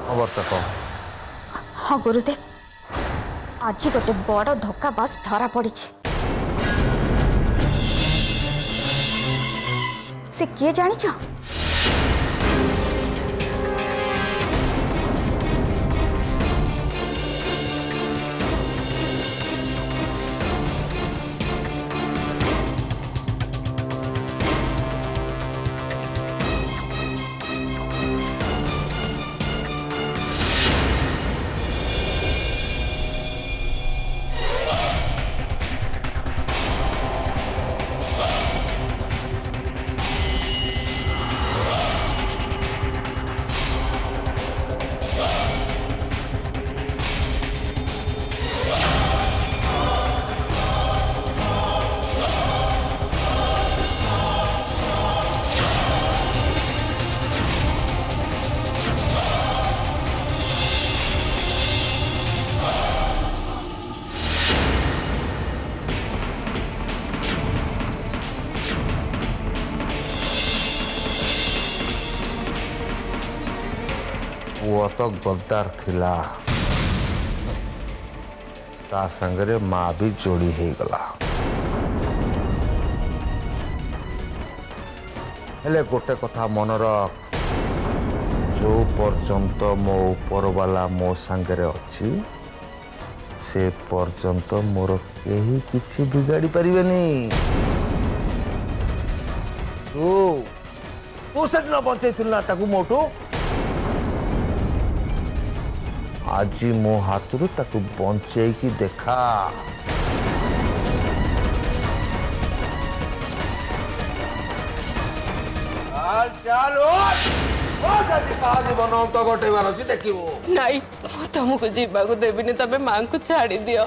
खबर तक हाँ गुरुदेव, आज गोटे बड़ धक्का बास धरा पड़ी। से किए जानिछ? वो तो गद्दार थिला, ता संगरे माँ भी जोड़ी ही गला। हेले गोटे कथा मन रख, जो पर्यंत मो ऊपर वाला मो संगरे अच्छी से पर्यंत मोर केही किछि बिगाड़ी परिबेनी। तू से न बंचैथिल ना ताकू मोटू, आज मो हाथरू ताकू बंचे की देखा। चल जीवन तो गोटेबार अच्छी देखो नाई तुमको जीवाक देवी तमें माँ को छाड़ी दियो।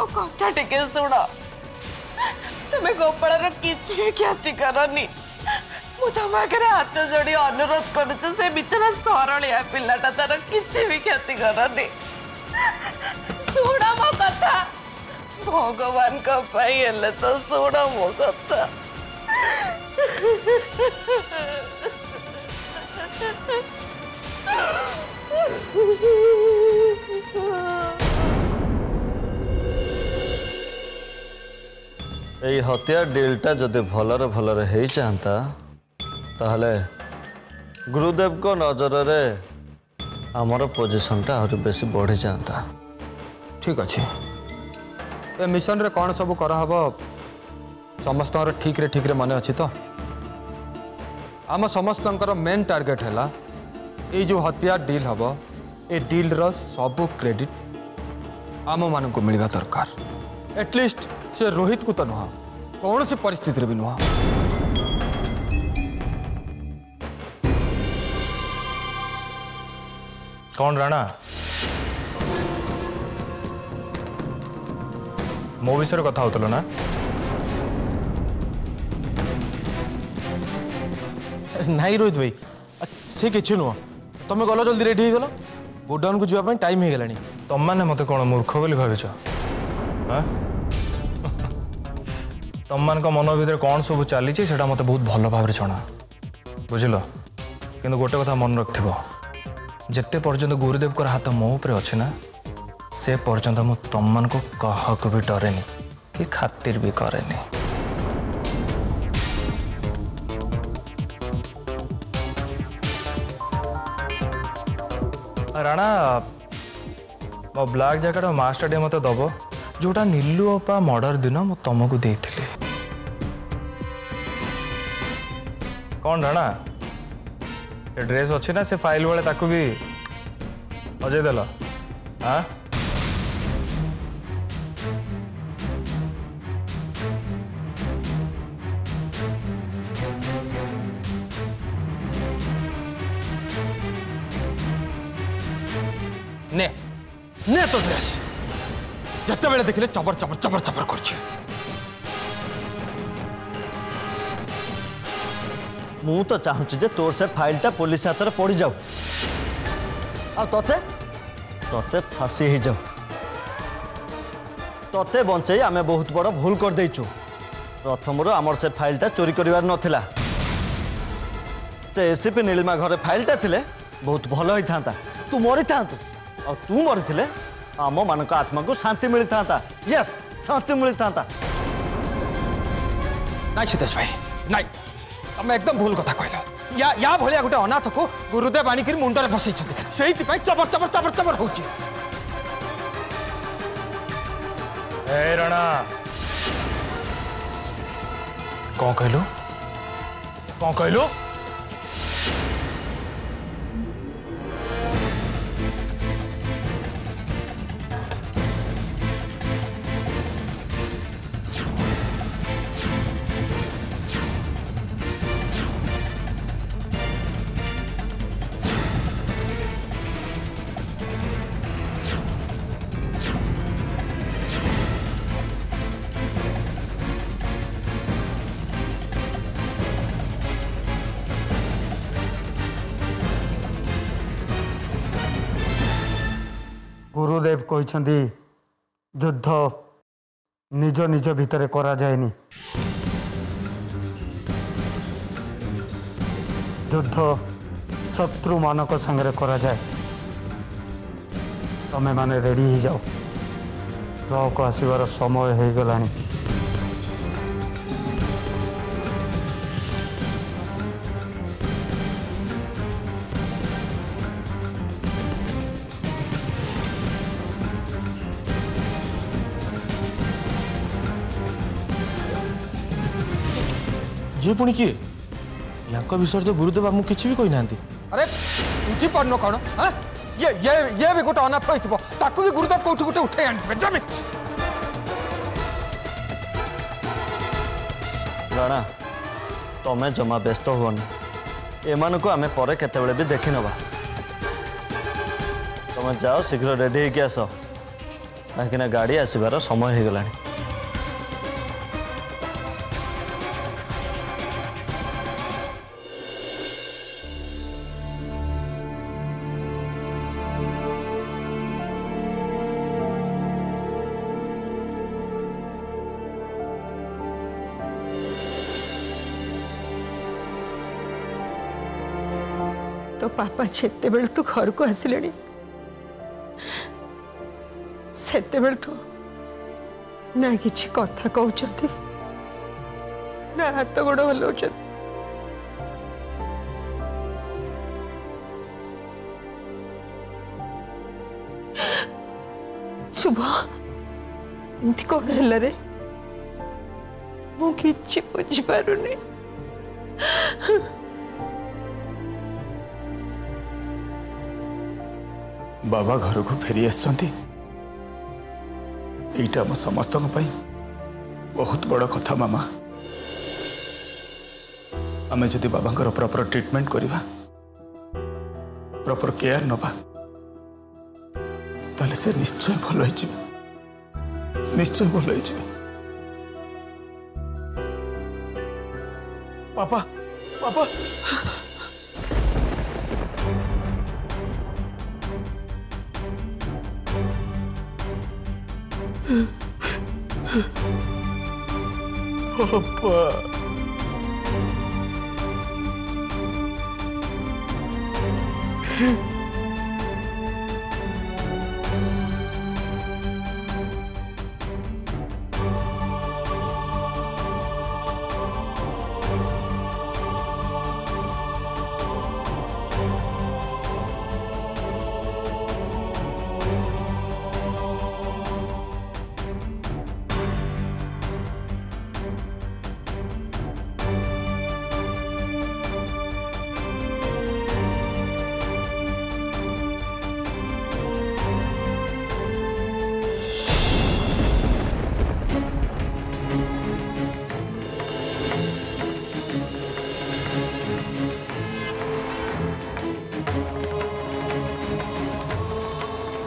कथा टिके शुण, तुम्हें गोपाल किसी क्षति करनी। मु तुम आगे हाथ जोड़ी अनुरोध करुच, से बिचरा सरलिया पिलाटा तार किसी भी क्षति करनी। शुण मो कथा, भगवान को हेले तो शुण मो कथा। यही हत्या डीलटा जदि भलरे भलरे हो चाहता ताहले गुरुदेव को नजर रे आमर पोजिशनटा आहुरी बेसी बढ़ी जाता। ठीक अच्छे ए मिशन रे कौन सब करहब समस्त ठीक रे मन अच्छी तो आम समस्त मेन टार्गेट है ये जो हत्या डील हम ए डील रो सब क्रेडिट आम मान को मिलवा दरकार। एटलिस्ट से रोहित को तो नुह कौन सी परिस्थिति भी नुह। कौन राणा मो विषय कथा होतलो ना? नहीं रोहित भाई से किसी नुह, तुम गल जल्दी रेडी हो गल गोडाउन को जावाई टाइम हो गलानी। तुम मैंने मत कौन मूर्ख बोली भाविच? तुम मान मन भर कौन सब चली मत बहुत भल भाव जना बुझल। कि गोटे कथा मन रख जिते पर्यंत गुरुदेव को हाथ मो उपर अच्छे ना से पर्यंत मु तुम मान को कह को भी डरेनी कि खातिर भी करेनी। राणा मो ब्लैक जैकेट मास्टर डे मत दब जोटा नीलू अपा मर्डर दिन मु तुमको देती। कौन राणा ये ड्रेस अच्छी ना से फाइल वाले ताकू भी अजय देल? हाँ ने तो ड्रेस जिते बेले देखले चबर चबर चबर चबर कर मु तो चाहूँ जे तोर से फाइलटा पुलिस हाथ में पड़ जाऊ आ तोते तोते फांसी हो जाऊ तोते बंचई आमे बहुत बड़ भूल कर देचु प्रथम आमर से फाइलटा चोरी करिवार नथिला से एसीपी नीलिमा घरे फाइलटा थिले बहुत भल होता तू मरी था और तू मरी थिले आम मान आत्मा को शांति मिली था यस शांति मिली था ना सिद्धेश भाई ना तुम एकदम भूल कथा कहल या भाया गोटे अनाथ को गुरुदेव आणिक मुंडे बसई से चबर चबर चबर चबर हो रणा कौन कहलु कौन कहलु गुरुदेव कहते युद्ध निज निज भितर करा जाएनी युद्ध शत्रु मानक संगे करा जाए तमें माने रेडी ही जाओ ट्रक आसबार समय हो गलानी ये पुणी किए या विषय तो गुरुदेव आमको किसी भी कही ना अरे बुझी पार कौन हाँ ये भी गोटे अनाथ होती भी गुरुदेव कौट गोटे उठे आनी राणा तमें जमा व्यस्त हुअनि एमान को आमे परे केतेबेले भी देखि नबा तमें जाओ शीघ्र रेडी होके आस कहीं गाड़ी आसबार समय हो गलानी तो पापा जिते बेल तू घर को आसिले सेते बेल तू ना किसी कथा कहते ना हाथ गोड़ हलाउ शुभ एमती कौन है रे मुझे बुझीपारुनी बाबा घर को फेरी आसछंती एटा हम समस्त बहुत बड़ कथा मामा आम जदि बाबा प्रॉपर ट्रीटमेंट करवा प्रॉपर केयर नबा ताले से निश्चय भल हो निश्चय भल हो पापा पापा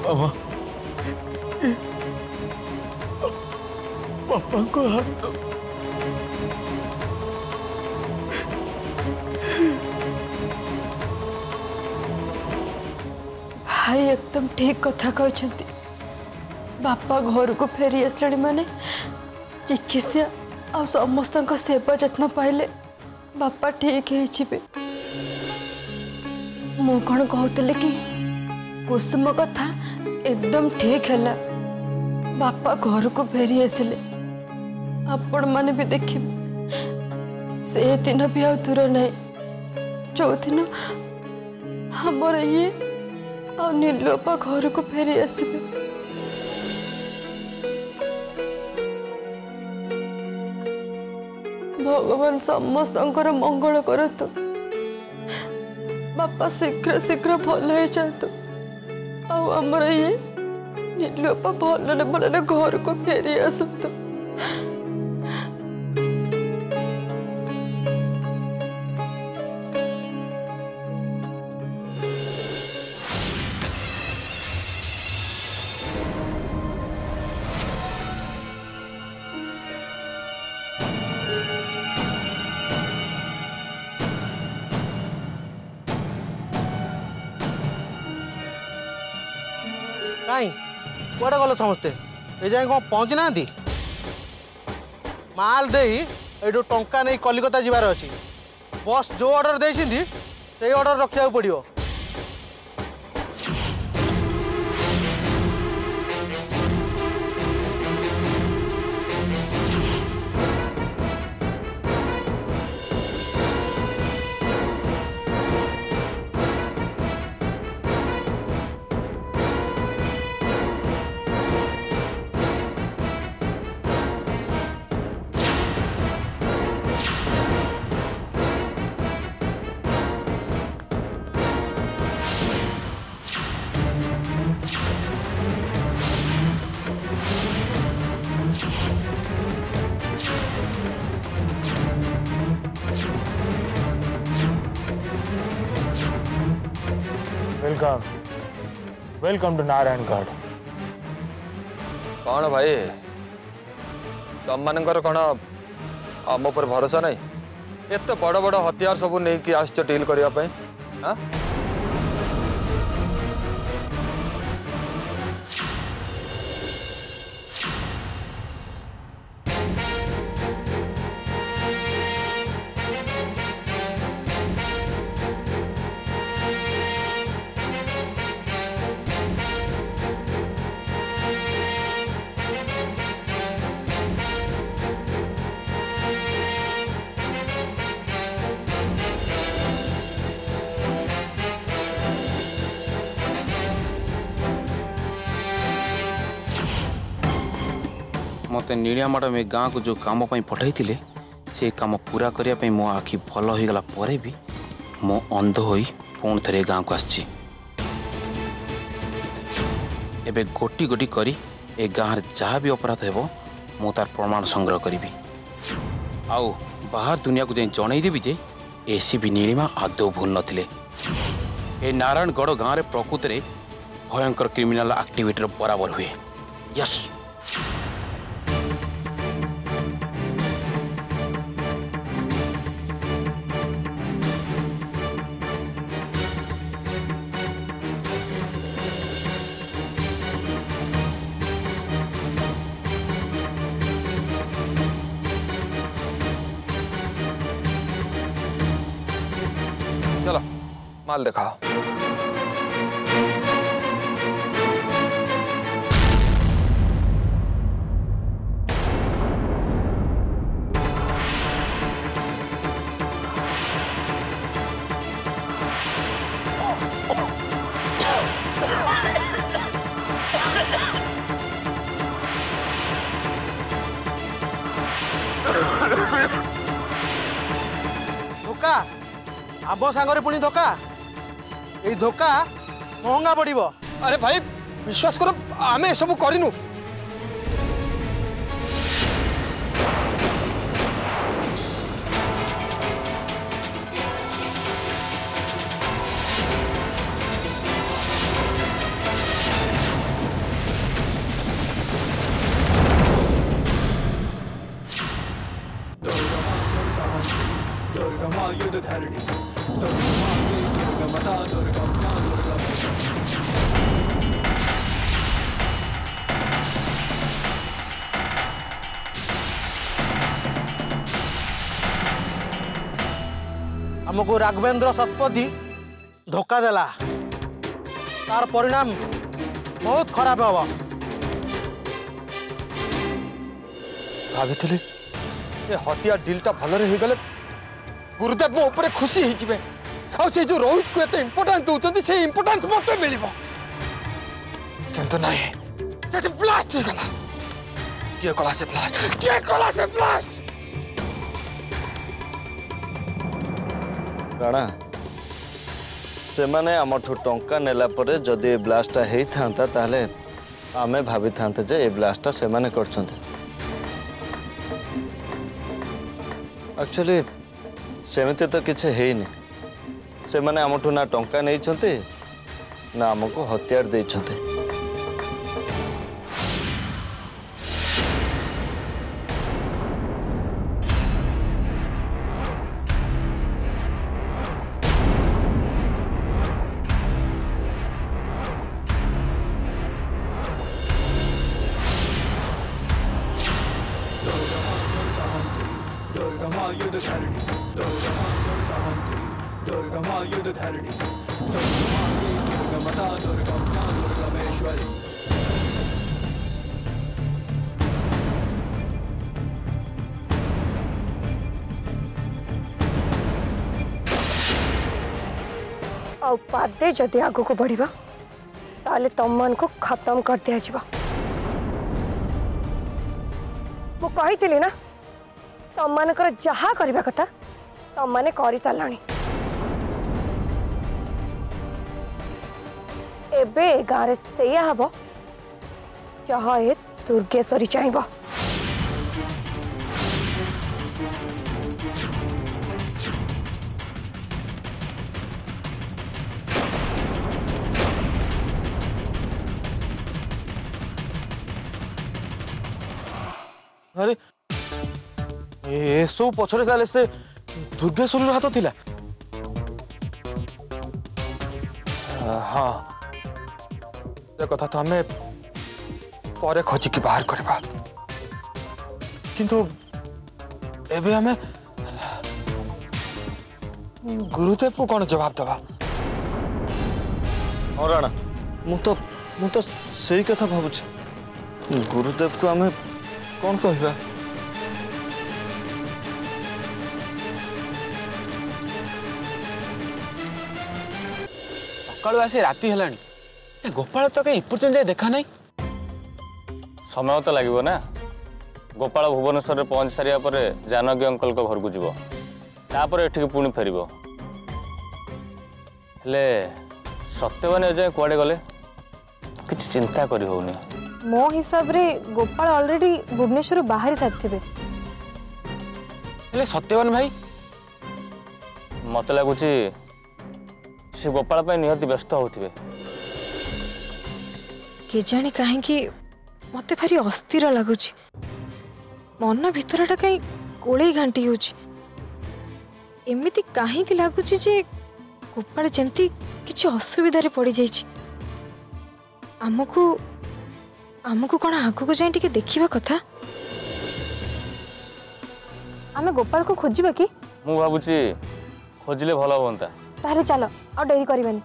पापा पापा को हाथ भाई एकदम ठीक कथा कहते। बापा घर को फेरी आसले माने चिकित्सा आ समस्त सेवा जत्न पाइले बापा ठीक है। मु कौन कहते कि कुसुम कथा एकदम ठीक है। बापा घर को फेरी आसिले आपण माने भी देखिए से दिन भी आ दूर नहीं जो दिन हमर ये आ नीलोपा घर को फेरी आसबे। भगवान समस्त मंगल करतु बापा शीघ्र शीघ्र भल हो जातु आमर ये नीलोपा भल भल घर को फेरी आसतु। कहीं कुआडे गल समस्ते ये जाए कौन पहुँची ना माल दे ये टंका नहीं कलिकता जीवार अच्छी बस जो ऑर्डर देती से ऑर्डर रखा पड़ो। Welcome welcome to Narayangarh. कौन भाई तुम मानकर कौन आम पर भरोसा नहीं एत बड़ बड़ हथियार सब नहीं कि आस डील करने। हाँ मत नीलिया मैडम ए गाँव को जो काम पठाई से काम पूरा करने मो आखि भल हो गला पर भी मो अंध हो पुणी थे गाँव को आसी एबे गोटी गोटी करी ए गाँव जहाँ भी अपराध हो मो तार प्रमाण संग्रह करी आउ बाहर दुनिया को जाई जनईदेवी जे एसीबी नीलिमा आदौ भूल नथिले। ए नारायणगढ़ गाँव में प्रकृत में भयंकर क्रिमिनाल एक्टिविटी बराबर हुए। यस चलो माल दिखाओ। धोखा आब सांगरे पुणी धोखा ये धोखा महंगा पड़ो। अरे भाई विश्वास करो आमे सब करिनु। युद्ध धरणी आमको राघवेंद्र शतपथी धोखा देला तार परिणाम बहुत खराब हम भाभी ये हत्या डीलटा भलरे हो गले गुरुदेव मो ऊपर खुशी हो जिवे आ से जो रोहित को एते इंपोर्टेंस दउचंती से इंपोर्टेंस मते मिलिबो किंतु नहीं सेट ब्लास्ट हो गला के कला से ब्लास्ट राणा से माने आमठू टंका नेला परे जदि ब्लास्टा हेई थांता ताले आमे भाभी थांते जे ए ब्लास्टा से माने करछंते एक्चुअली सेमिति तो किसी है से माने आमठू ना टंका नहीं छंते ना आमको हथियार दे छंते पादे जदि आग को बढ़िबा ताले तम मान को खत्म कर दिया जिबा मु कहितली ना तम मानकर जहा करबा कथा तम माने करि सालानी एबे गारे सेया हबो जहा ए दुर्गेश्वरी चाहबो अरे ए सब पछरे ताले से दुर्गेश्वरी हाथ थिला हाँ ये कथा तो हमें परे खोजी की बाहर करबा किंतु एबे हमें गुरुदेव को कौन जवाब दबा और राणा मु तो सही कथा भावुचे गुरुदेव को हमें कौन कहबा सकाळु आसी राती हेलानी गोपाल तो कहीं पर्यंत जाए देखा नहीं समय तो लगे ना गोपाल भुवनेश्वर पहुंच सारा पर जानकी अंकल को घर को जीव तापर एठिक पुणी फेर सत्यवान अजय कुआडे गले किसी चिंता करी होनी मो हिसाब रे गोपाल ऑलरेडी भुवनेश्वर बाहर सारी सत्यवान भाई मत लगुच से गोपाल पर निहती व्यस्त होते केजाणी कहीं मत भारी अस्थिर लगुच मन भीतरटा कहीं गोले घाटी होमती कहीं लगुच जे गोपाल जमती किसी असुविधा पड़ जाइए आमको आमको कौन आग को जाए देखा कथा आमे गोपाल को खोजा कि मु भावुची खोजिले भल होता ताहले चलो आ डेरी करबानी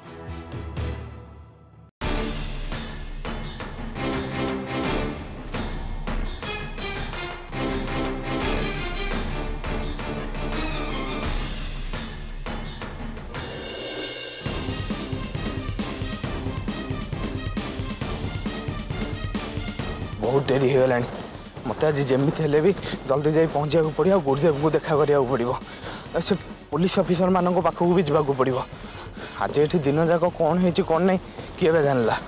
बहुत डेरी हो गलानी मत आज जमीती हेले भी जल्दी जाई पहुँचा पड़ो गुरुदेव को देखा करा पड़ो से पुलिस ऑफिसर मान पाखक भी जावाक पड़ो आज ये दिन जाक कौन है कौन नहीं किए भी जानला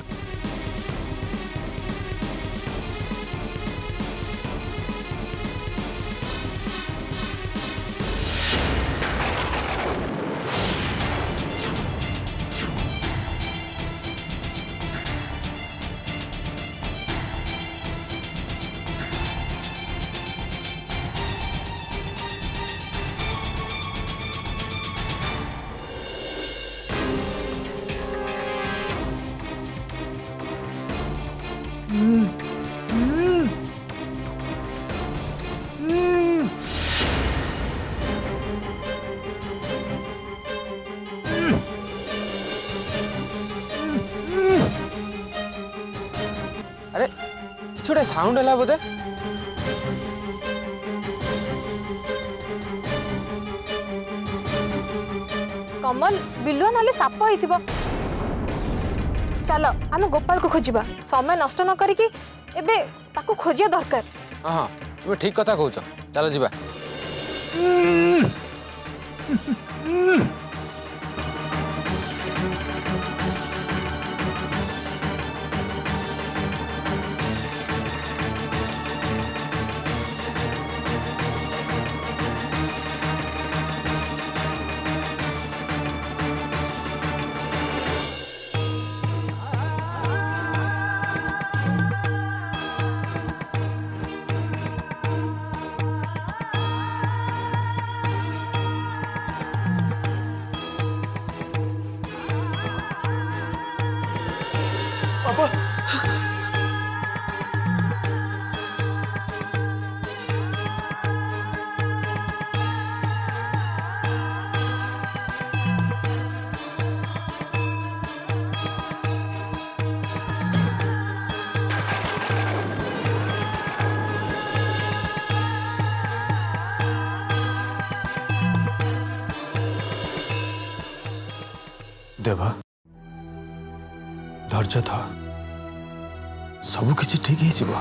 गोटे साउंड है बोधे कमल बिलुआ ना साप होइथिबो चलो आम गोपाल को खोजिबा समय नष्ट न करिकी एबे ताको खोजिया दरकार हाँ हाँ तुम ठीक कथा कहूच चलो जीवा देवा धैर्य था सब किसी ठीक ही जीव